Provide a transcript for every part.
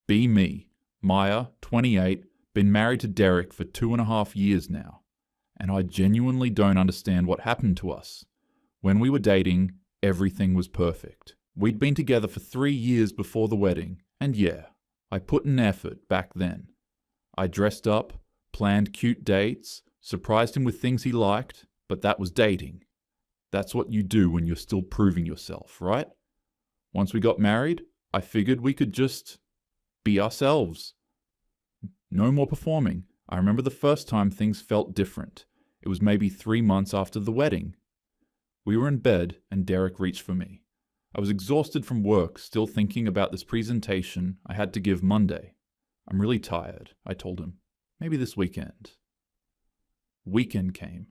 Be me, Maya, 28, been married to Derek for 2.5 years now, and I genuinely don't understand what happened to us. When we were dating, everything was perfect. We'd been together for 3 years before the wedding, and yeah, I put in effort back then. I dressed up, planned cute dates, surprised him with things he liked, but that was dating. That's what you do when you're still proving yourself, right? Once we got married, I figured we could just be ourselves. No more performing. I remember the first time things felt different. It was maybe 3 months after the wedding. We were in bed and Derek reached for me. I was exhausted from work, still thinking about this presentation I had to give Monday. I'm really tired, I told him. Maybe this weekend. Weekend came.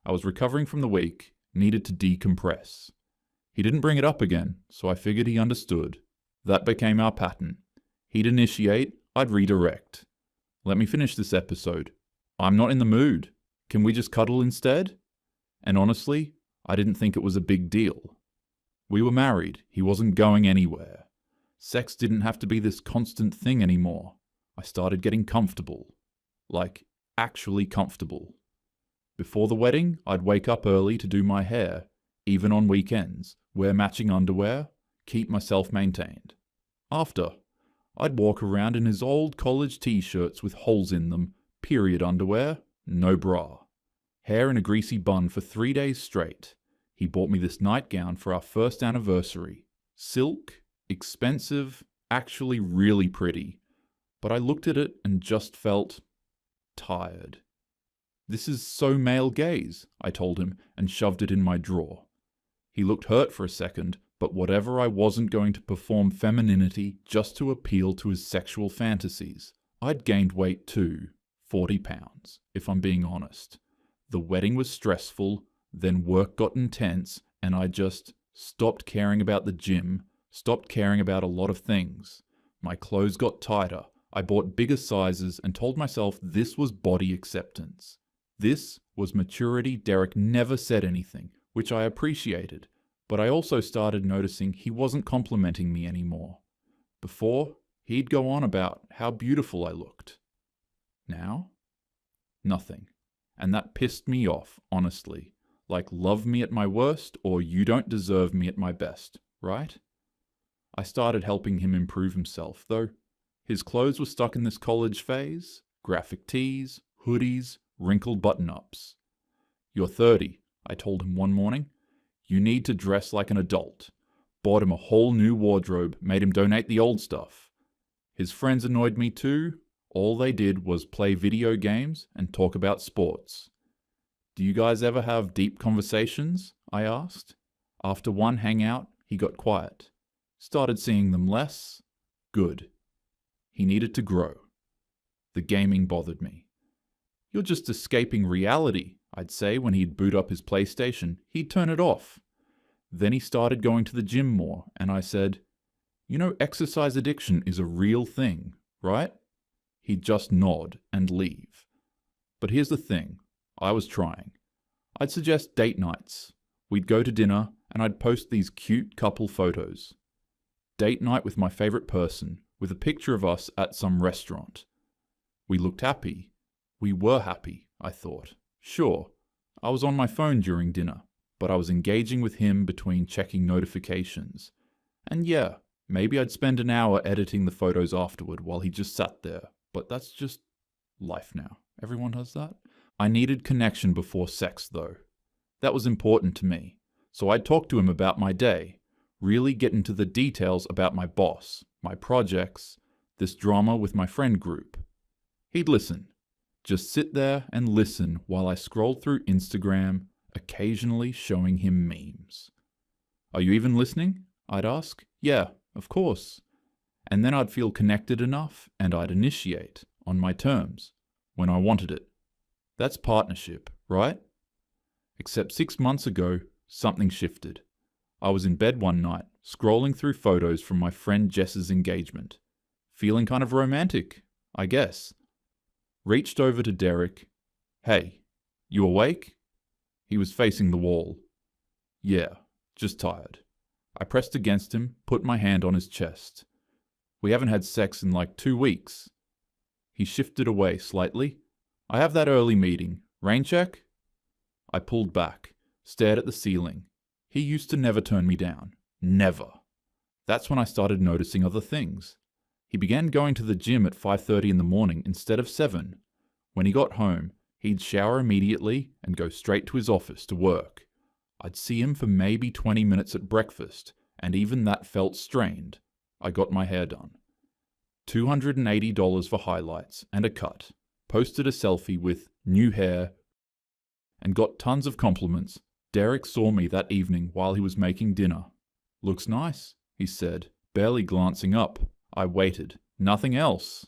I was recovering from the week, needed to decompress. He didn't bring it up again, so I figured he understood. That became our pattern. He'd initiate, I'd redirect. Let me finish this episode. I'm not in the mood. Can we just cuddle instead? And honestly, I didn't think it was a big deal. We were married. He wasn't going anywhere. Sex didn't have to be this constant thing anymore. I started getting comfortable. Like, actually comfortable. Before the wedding, I'd wake up early to do my hair, even on weekends, wear matching underwear, keep myself maintained. After, I'd walk around in his old college t-shirts with holes in them, period underwear, no bra. Hair in a greasy bun for 3 days straight. He bought me this nightgown for our first anniversary. Silk, expensive, actually really pretty. But I looked at it and just felt tired. This is so male gaze, I told him and shoved it in my drawer. He looked hurt for a second, but whatever, I wasn't going to perform femininity just to appeal to his sexual fantasies. I'd gained weight too, 40 pounds, if I'm being honest. The wedding was stressful, then work got intense, and I just stopped caring about the gym, stopped caring about a lot of things. My clothes got tighter. I bought bigger sizes and told myself this was body acceptance. This was maturity. Derek never said anything, which I appreciated, but I also started noticing he wasn't complimenting me anymore. Before, he'd go on about how beautiful I looked. Now, nothing. And that pissed me off, honestly. Like, love me at my worst, or you don't deserve me at my best, right? I started helping him improve himself, though. His clothes were stuck in this college phase. Graphic tees, hoodies, wrinkled button-ups. You're 30, I told him one morning. You need to dress like an adult. Bought him a whole new wardrobe, made him donate the old stuff. His friends annoyed me too. All they did was play video games and talk about sports. Do you guys ever have deep conversations? I asked. After one hangout, he got quiet. Started seeing them less. Good. He needed to grow. The gaming bothered me. You're just escaping reality, I'd say when he'd boot up his PlayStation. He'd turn it off. Then he started going to the gym more, and I said, you know, exercise addiction is a real thing, right? He'd just nod and leave. But here's the thing. I was trying. I'd suggest date nights. We'd go to dinner, and I'd post these cute couple photos. Date night with my favorite person, with a picture of us at some restaurant. We looked happy. We were happy, I thought. Sure, I was on my phone during dinner, but I was engaging with him between checking notifications. And yeah, maybe I'd spend an hour editing the photos afterward while he just sat there. But that's just life now. Everyone does that. I needed connection before sex, though. That was important to me. So I'd talk to him about my day, really get into the details about my boss, my projects, this drama with my friend group. He'd listen. Just sit there and listen while I scrolled through Instagram, occasionally showing him memes. Are you even listening? I'd ask. Yeah, of course. And then I'd feel connected enough, and I'd initiate, on my terms, when I wanted it. That's partnership, right? Except 6 months ago, something shifted. I was in bed one night, scrolling through photos from my friend Jess's engagement. Feeling kind of romantic, I guess. Reached over to Derek. Hey, you awake? He was facing the wall. Yeah, just tired. I pressed against him, put my hand on his chest. We haven't had sex in like 2 weeks. He shifted away slightly. I have that early meeting. Rain check? I pulled back, stared at the ceiling. He used to never turn me down. Never. That's when I started noticing other things. He began going to the gym at 5:30 in the morning instead of 7. When he got home, he'd shower immediately and go straight to his office to work. I'd see him for maybe 20 minutes at breakfast, and even that felt strained. I got my hair done. $280 for highlights and a cut. Posted a selfie with new hair and got tons of compliments. Derek saw me that evening while he was making dinner. Looks nice, he said, barely glancing up. I waited. Nothing else.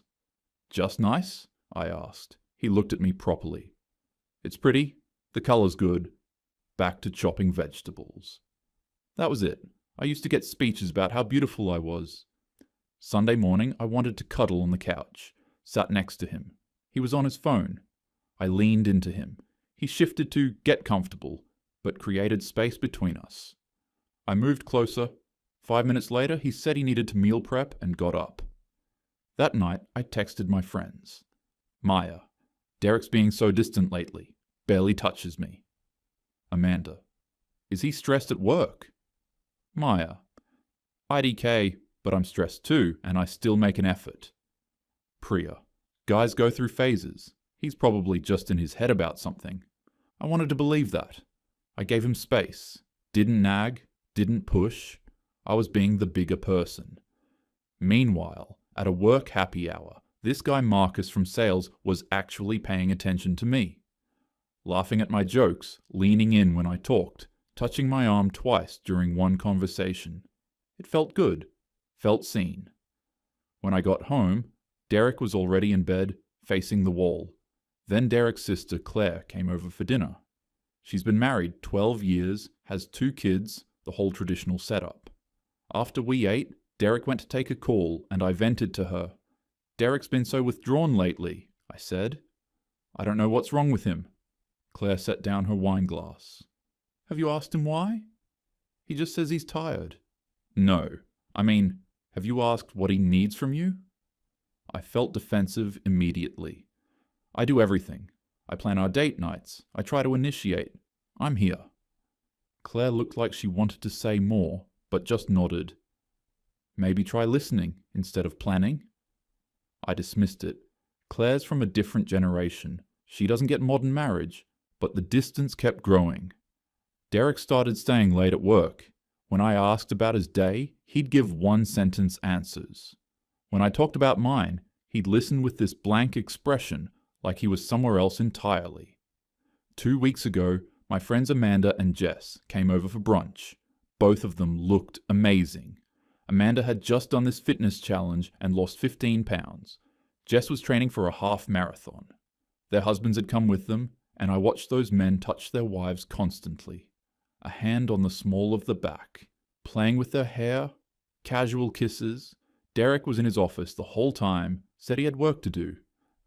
Just nice? I asked. He looked at me properly. It's pretty. The color's good. Back to chopping vegetables. That was it. I used to get speeches about how beautiful I was. Sunday morning, I wanted to cuddle on the couch. Sat next to him. He was on his phone. I leaned into him. He shifted to get comfortable, but created space between us. I moved closer. 5 minutes later, he said he needed to meal prep and got up. That night, I texted my friends. Maya, Derek's being so distant lately. Barely touches me. Amanda, is he stressed at work? Maya, IDK, but I'm stressed too, and I still make an effort. Priya, guys go through phases. He's probably just in his head about something. I wanted to believe that. I gave him space. Didn't nag, didn't push. I was being the bigger person. Meanwhile, at a work happy hour, this guy Marcus from sales was actually paying attention to me. Laughing at my jokes, leaning in when I talked, touching my arm twice during one conversation. It felt good. Felt seen. When I got home, Derek was already in bed, facing the wall. Then Derek's sister Claire came over for dinner. She's been married 12 years, has 2 kids, the whole traditional setup. After we ate, Derek went to take a call, and I vented to her. Derek's been so withdrawn lately, I said. I don't know what's wrong with him. Claire set down her wine glass. Have you asked him why? He just says he's tired. No. I mean, have you asked what he needs from you? I felt defensive immediately. I do everything. I plan our date nights. I try to initiate. I'm here. Claire looked like she wanted to say more, but just nodded. Maybe try listening instead of planning? I dismissed it. Claire's from a different generation. She doesn't get modern marriage, but the distance kept growing. Derek started staying late at work. When I asked about his day, he'd give one-sentence answers. When I talked about mine, he'd listen with this blank expression, like he was somewhere else entirely. 2 weeks ago, my friends Amanda and Jess came over for brunch. Both of them looked amazing. Amanda had just done this fitness challenge and lost 15 pounds. Jess was training for a half marathon. Their husbands had come with them, and I watched those men touch their wives constantly. A hand on the small of the back, playing with their hair, casual kisses. Derek was in his office the whole time, said he had work to do.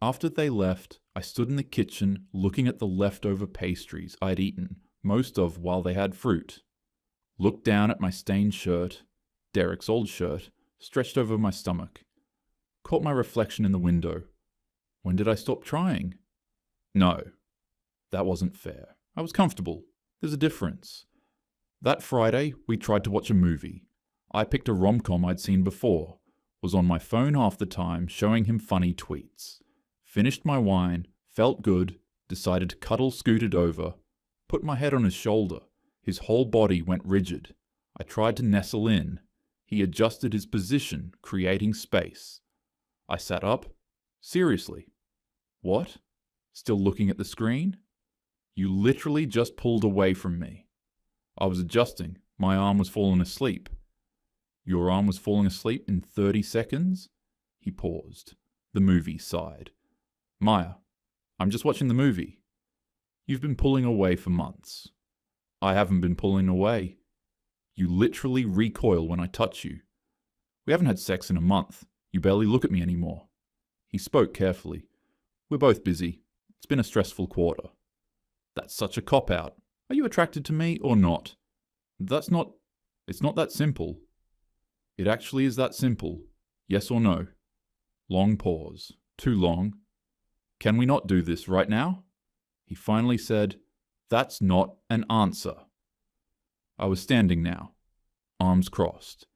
After they left, I stood in the kitchen looking at the leftover pastries I'd eaten, most of while they had fruit. Looked down at my stained shirt, Derek's old shirt, stretched over my stomach. Caught my reflection in the window. When did I stop trying? No, that wasn't fair. I was comfortable. There's a difference. That Friday, we tried to watch a movie. I picked a rom-com I'd seen before, was on my phone half the time showing him funny tweets. Finished my wine, felt good, decided to cuddle Scooted over, put my head on his shoulder. His whole body went rigid. I tried to nestle in. He adjusted his position, creating space. I sat up. Seriously. What? Still looking at the screen? You literally just pulled away from me. I was adjusting. My arm was falling asleep. Your arm was falling asleep in 30 seconds? He paused. The movie sighed. Maya, I'm just watching the movie. You've been pulling away for months. I haven't been pulling away. You literally recoil when I touch you. We haven't had sex in a month. You barely look at me anymore. He spoke carefully. We're both busy. It's been a stressful quarter. That's such a cop-out. Are you attracted to me or not? It's not that simple. It actually is that simple. Yes or no? Long pause. Too long. Can we not do this right now? He finally said, That's not an answer. I was standing now, arms crossed.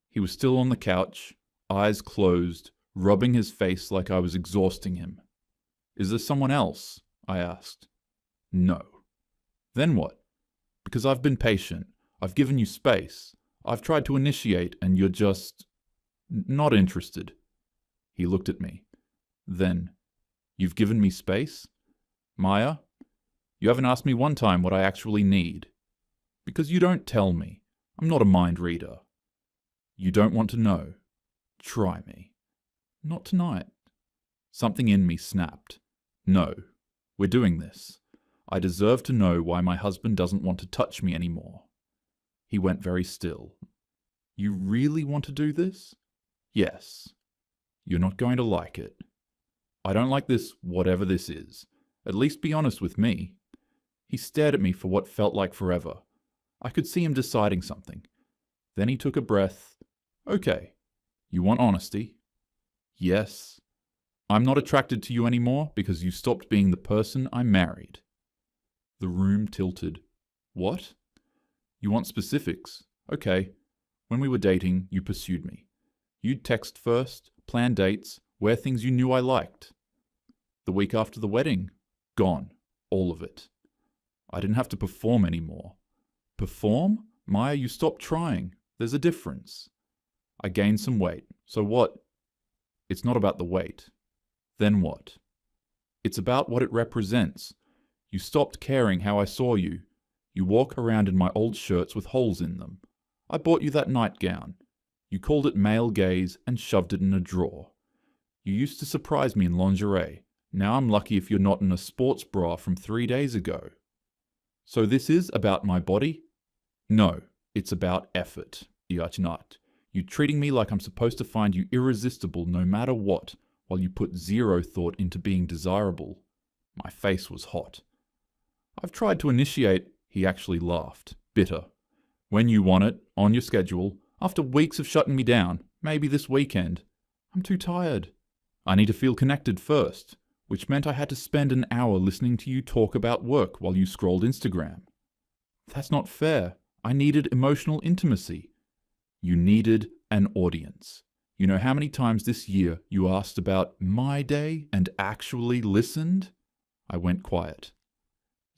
He was still on the couch, eyes closed, rubbing his face like I was exhausting him. Is there someone else? I asked. No. Then what? Because I've been patient. I've given you space. I've tried to initiate and you're just not interested. He looked at me. Then, you've given me space? Maya, you haven't asked me one time what I actually need. Because you don't tell me. I'm not a mind reader. You don't want to know. Try me. Not tonight. Something in me snapped. No, we're doing this. I deserve to know why my husband doesn't want to touch me anymore. He went very still. You really want to do this? Yes. You're not going to like it. I don't like this, whatever this is. At least be honest with me. He stared at me for what felt like forever. I could see him deciding something. Then he took a breath. Okay. You want honesty? Yes. I'm not attracted to you anymore because you stopped being the person I married. The room tilted. What? You want specifics? Okay. When we were dating, you pursued me. You'd text first, plan dates, wear things you knew I liked. The week after the wedding, gone. All of it. I didn't have to perform anymore. Perform? Maya, you stopped trying. There's a difference. I gained some weight. So what? It's not about the weight. Then what? It's about what it represents. You stopped caring how I saw you. You walk around in my old shirts with holes in them. I bought you that nightgown. You called it male gaze and shoved it in a drawer. You used to surprise me in lingerie. Now I'm lucky if you're not in a sports bra from 3 days ago. So this is about my body? No, it's about effort, Iachinat. You treating me like I'm supposed to find you irresistible no matter what, while you put zero thought into being desirable. My face was hot. I've tried to initiate, he actually laughed, bitter. When you want it, on your schedule, after weeks of shutting me down, maybe this weekend. I'm too tired. I need to feel connected first, which meant I had to spend an hour listening to you talk about work while you scrolled Instagram. That's not fair. I needed emotional intimacy. You needed an audience. You know how many times this year you asked about my day and actually listened? I went quiet.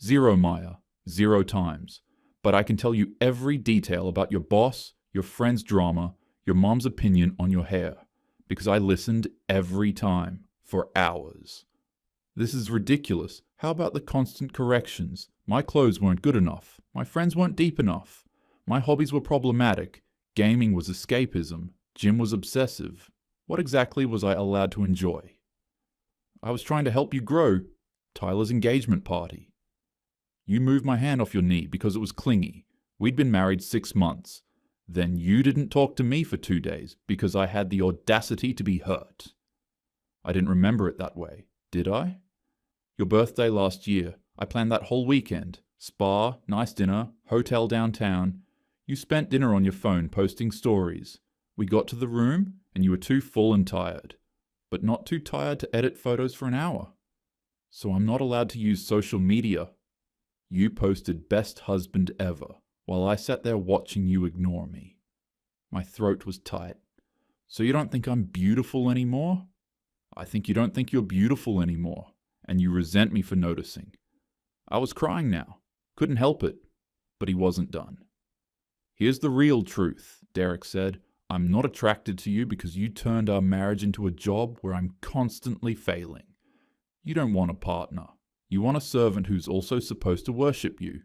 0, Maya. 0 times. But I can tell you every detail about your boss, your friend's drama, your mom's opinion on your hair. Because I listened every time. For hours. This is ridiculous. How about the constant corrections? My clothes weren't good enough. My friends weren't deep enough. My hobbies were problematic. Gaming was escapism. Gym was obsessive. What exactly was I allowed to enjoy? I was trying to help you grow. Tyler's engagement party. You moved my hand off your knee because it was clingy. We'd been married 6 months. Then you didn't talk to me for 2 days because I had the audacity to be hurt. I didn't remember it that way, did I? Your birthday last year, I planned that whole weekend. Spa, nice dinner, hotel downtown. You spent dinner on your phone posting stories. We got to the room and you were too full and tired. But not too tired to edit photos for an hour. So I'm not allowed to use social media. You posted best husband ever, while I sat there watching you ignore me. My throat was tight. So you don't think I'm beautiful anymore? I think you don't think you're beautiful anymore, and you resent me for noticing. I was crying now. Couldn't help it. But he wasn't done. Here's the real truth, Derek said. I'm not attracted to you because you turned our marriage into a job where I'm constantly failing. You don't want a partner. You want a servant who's also supposed to worship you.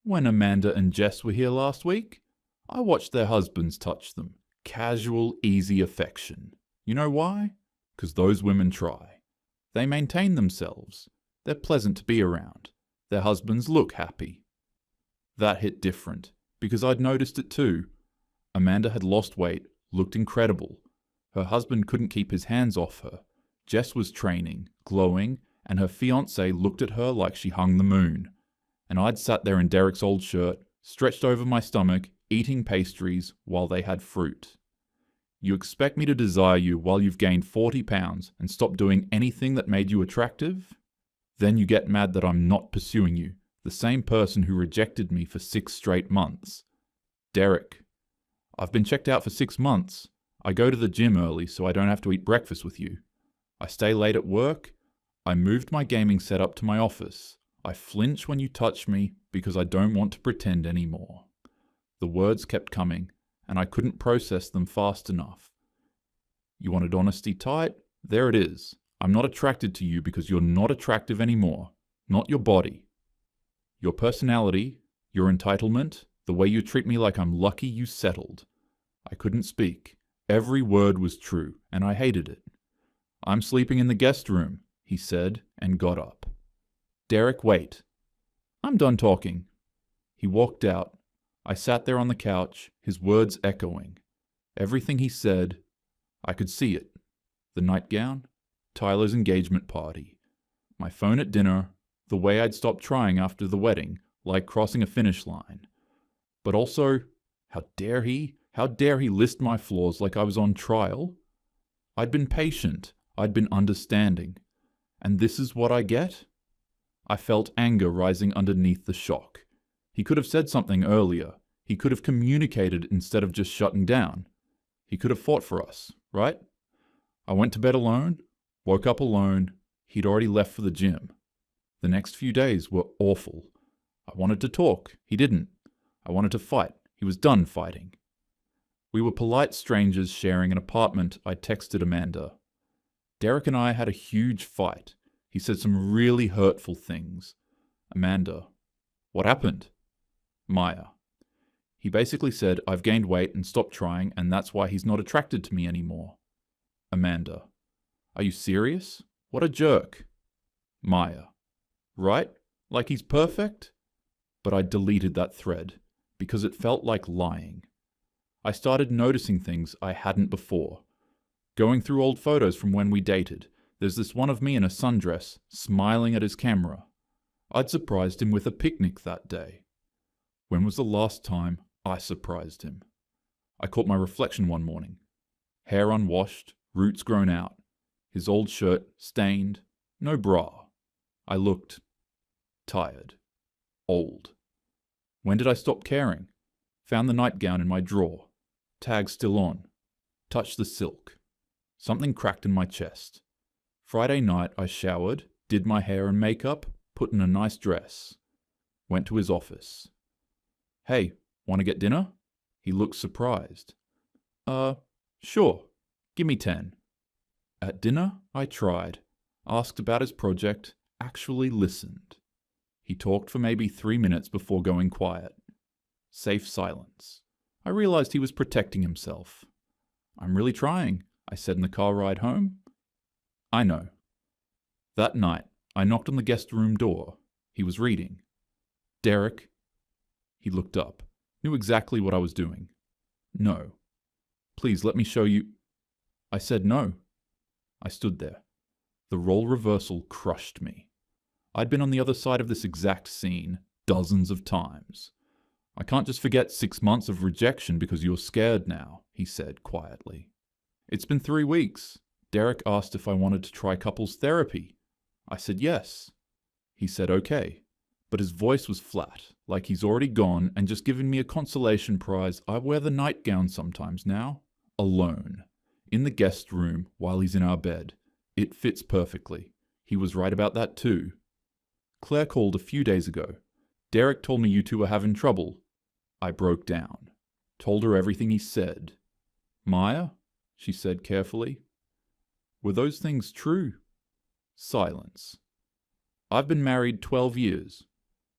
When Amanda and Jess were here last week, I watched their husbands touch them. Casual, easy affection. You know why? Because those women try. They maintain themselves. They're pleasant to be around. Their husbands look happy. That hit different, because I'd noticed it too. Amanda had lost weight, looked incredible. Her husband couldn't keep his hands off her. Jess was training, glowing, and her fiancé looked at her like she hung the moon. And I'd sat there in Derek's old shirt, stretched over my stomach, eating pastries while they had fruit. You expect me to desire you while you've gained 40 pounds and stopped doing anything that made you attractive? Then you get mad that I'm not pursuing you, the same person who rejected me for 6 straight months. Derek, I've been checked out for 6 months. I go to the gym early so I don't have to eat breakfast with you. I stay late at work. I moved my gaming setup to my office. I flinch when you touch me because I don't want to pretend anymore. The words kept coming, and I couldn't process them fast enough. You wanted honesty tight? There it is. I'm not attracted to you because you're not attractive anymore. Not your body. Your personality, your entitlement, the way you treat me like I'm lucky you settled. I couldn't speak. Every word was true, and I hated it. I'm sleeping in the guest room, he said, and got up. Derek, wait. I'm done talking. He walked out. I sat there on the couch, his words echoing. Everything he said, I could see it. The nightgown, Tyler's engagement party, my phone at dinner, the way I'd stopped trying after the wedding, like crossing a finish line. But also, how dare he list my flaws like I was on trial? I'd been patient, I'd been understanding. And this is what I get? I felt anger rising underneath the shock. He could have said something earlier. He could have communicated instead of just shutting down. He could have fought for us, right? I went to bed alone, woke up alone. He'd already left for the gym. The next few days were awful. I wanted to talk. He didn't. I wanted to fight. He was done fighting. We were polite strangers sharing an apartment. I texted Amanda. Derek and I had a huge fight. He said some really hurtful things. Amanda. What happened? Maya. He basically said, I've gained weight and stopped trying, and that's why he's not attracted to me anymore. Amanda. Are you serious? What a jerk. Maya. Right? Like he's perfect? But I deleted that thread, because it felt like lying. I started noticing things I hadn't before. Going through old photos from when we dated, there's this one of me in a sundress, smiling at his camera. I'd surprised him with a picnic that day. When was the last time I surprised him? I caught my reflection one morning. Hair unwashed, roots grown out. His old shirt stained, no bra. I looked tired, old. When did I stop caring? Found the nightgown in my drawer. Tag still on. Touched the silk. Something cracked in my chest. Friday night I showered, did my hair and makeup, put in a nice dress. Went to his office. Hey, want to get dinner? He looked surprised. Sure. Give me 10. At dinner, I tried. Asked about his project, actually listened. He talked for maybe 3 minutes before going quiet. Safe silence. I realized he was protecting himself. I'm really trying, I said in the car ride home. I know. That night, I knocked on the guest room door. He was reading. Derek. He looked up, knew exactly what I was doing. No. Please let me show you. I said no. I stood there. The role reversal crushed me. I'd been on the other side of this exact scene dozens of times. I can't just forget 6 months of rejection because you're scared now, he said quietly. It's been 3 weeks. Derek asked if I wanted to try couples therapy. I said yes. He said okay, but his voice was flat, like he's already gone and just given me a consolation prize. I wear the nightgown sometimes now, alone, in the guest room while he's in our bed. It fits perfectly. He was right about that too. Claire called a few days ago. Derek told me you two were having trouble. I broke down. Told her everything he said. Maya? She said carefully. Were those things true? Silence. I've been married 12 years.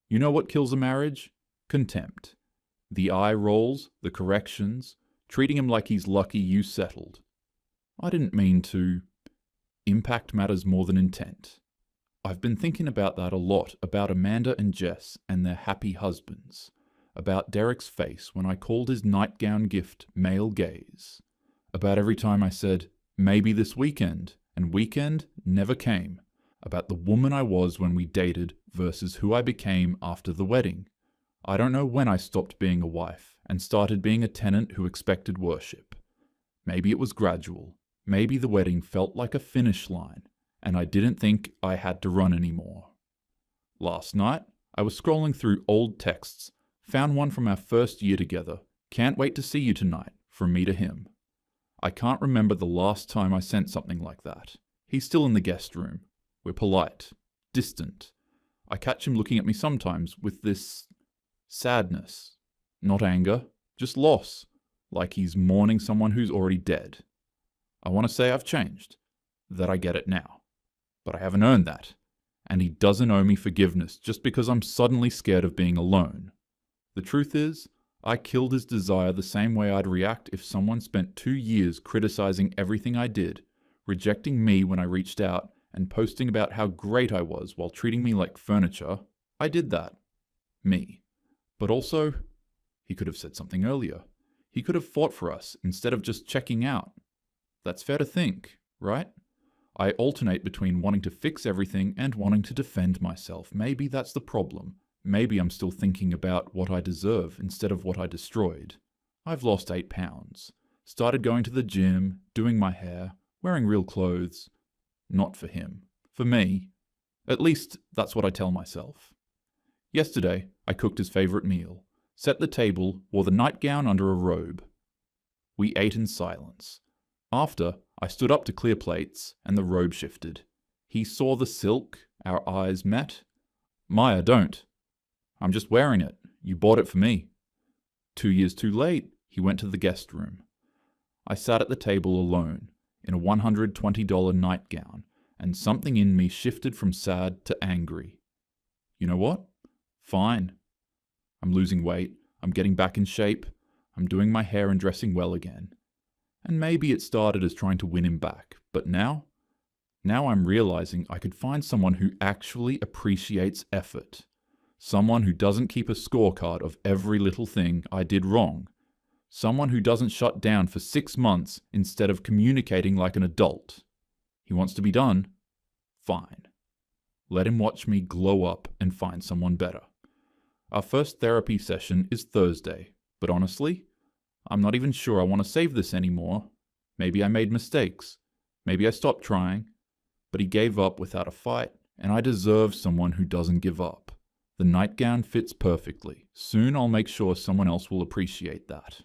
You know what kills a marriage? Contempt. The eye rolls, the corrections, treating him like he's lucky you settled. I didn't mean to. Impact matters more than intent. I've been thinking about that a lot, about Amanda and Jess and their happy husbands, about Derek's face when I called his nightgown gift male gaze, about every time I said, maybe this weekend, and weekend never came, about the woman I was when we dated versus who I became after the wedding. I don't know when I stopped being a wife and started being a tenant who expected worship. Maybe it was gradual. Maybe the wedding felt like a finish line, and I didn't think I had to run anymore. Last night, I was scrolling through old texts, found one from our first year together. Can't wait to see you tonight, from me to him. I can't remember the last time I sent something like that. He's still in the guest room. We're polite, distant. I catch him looking at me sometimes with this sadness. Not anger, just loss, like he's mourning someone who's already dead. I want to say I've changed, that I get it now. But I haven't earned that. And he doesn't owe me forgiveness just because I'm suddenly scared of being alone. The truth is, I killed his desire the same way I'd react if someone spent 2 years criticizing everything I did, rejecting me when I reached out, and posting about how great I was while treating me like furniture. I did that. Me. But also, he could have said something earlier. He could have fought for us instead of just checking out. That's fair to think, right? I alternate between wanting to fix everything and wanting to defend myself. Maybe that's the problem. Maybe I'm still thinking about what I deserve instead of what I destroyed. I've lost 8 pounds. Started going to the gym, doing my hair, wearing real clothes. Not for him. For me. At least, that's what I tell myself. Yesterday, I cooked his favourite meal, set the table, wore the nightgown under a robe. We ate in silence. After, I stood up to clear plates, and the robe shifted. He saw the silk, our eyes met. Maya, don't. I'm just wearing it. You bought it for me. 2 years too late, he went to the guest room. I sat at the table alone, in a $120 nightgown, and something in me shifted from sad to angry. You know what? Fine. I'm losing weight, I'm getting back in shape, I'm doing my hair and dressing well again. And maybe it started as trying to win him back, but now I'm realizing I could find someone who actually appreciates effort. Someone who doesn't keep a scorecard of every little thing I did wrong. Someone who doesn't shut down for 6 months instead of communicating like an adult. He wants to be done? Fine. Let him watch me glow up and find someone better. Our first therapy session is Thursday, but honestly, I'm not even sure I want to save this anymore. Maybe I made mistakes. Maybe I stopped trying. But he gave up without a fight, and I deserve someone who doesn't give up. The nightgown fits perfectly. Soon I'll make sure someone else will appreciate that.